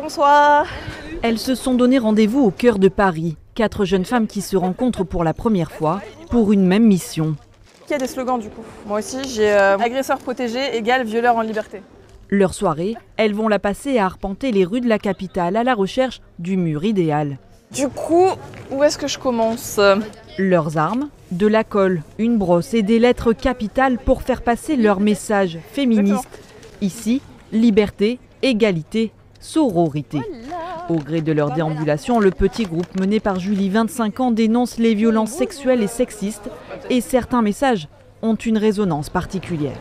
Bonsoir. Elles se sont donné rendez-vous au cœur de Paris. 4 jeunes femmes qui se rencontrent pour la première fois pour une même mission. Il y a des slogans du coup. Moi aussi, j'ai agresseur protégé égale violeur en liberté. Leur soirée, elles vont la passer à arpenter les rues de la capitale à la recherche du mur idéal. Du coup, où est-ce que je commence? Leurs armes, de la colle, une brosse et des lettres capitales pour faire passer leur message féministe. Ici, liberté, égalité, sororité. Au gré de leur déambulation, le petit groupe mené par Julie, 25 ans, dénonce les violences sexuelles et sexistes et certains messages ont une résonance particulière.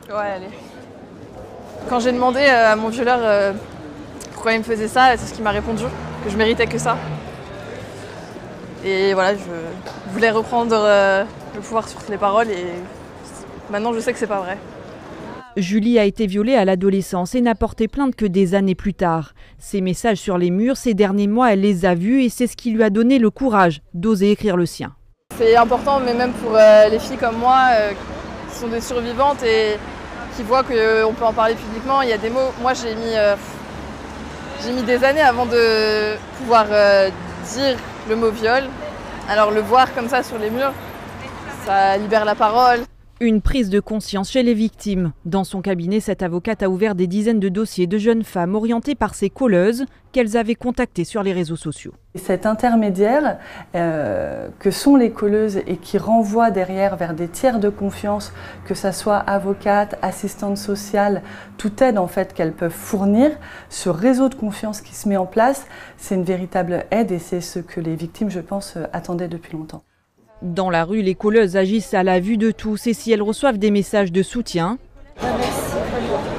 Ouais, allez. Quand j'ai demandé à mon violeur pourquoi il me faisait ça, c'est ce qu'il m'a répondu, que je méritais que ça. Et voilà, je voulais reprendre le pouvoir sur les paroles et maintenant je sais que c'est pas vrai. Julie a été violée à l'adolescence et n'a porté plainte que des années plus tard. Ces messages sur les murs, ces derniers mois, elle les a vus et c'est ce qui lui a donné le courage d'oser écrire le sien. C'est important, mais même pour les filles comme moi, qui sont des survivantes et qui voient qu'on peut en parler publiquement, il y a des mots. Moi, j'ai mis des années avant de pouvoir dire le mot viol. Alors le voir comme ça sur les murs, ça libère la parole. Une prise de conscience chez les victimes. Dans son cabinet, cette avocate a ouvert des dizaines de dossiers de jeunes femmes orientées par ces colleuses qu'elles avaient contactées sur les réseaux sociaux. Cet intermédiaire que sont les colleuses et qui renvoie derrière vers des tiers de confiance, que ce soit avocates, assistantes sociales, toute aide en fait qu'elles peuvent fournir, ce réseau de confiance qui se met en place, c'est une véritable aide et c'est ce que les victimes, je pense, attendaient depuis longtemps. Dans la rue, les colleuses agissent à la vue de tous et si elles reçoivent des messages de soutien.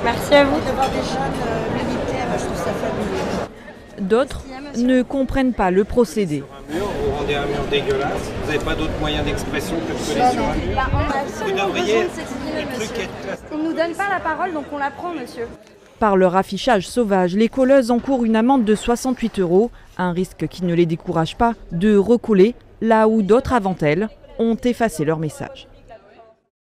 Merci à vous. De voir des jeunes militer, je trouve ça fabuleux. D'autres ne comprennent pas le procédé. Vous rendez un mur dégueulasse, vous n'avez pas d'autre moyen d'expression que de coller sur un mur. On a absolument besoin de s'exprimer, le truc monsieur. est... On ne nous donne pas la parole, donc on la prend, monsieur. Par leur affichage sauvage, les colleuses encourent une amende de 68 €, un risque qui ne les décourage pas de recoller là où d'autres avant elles ont effacé leur message.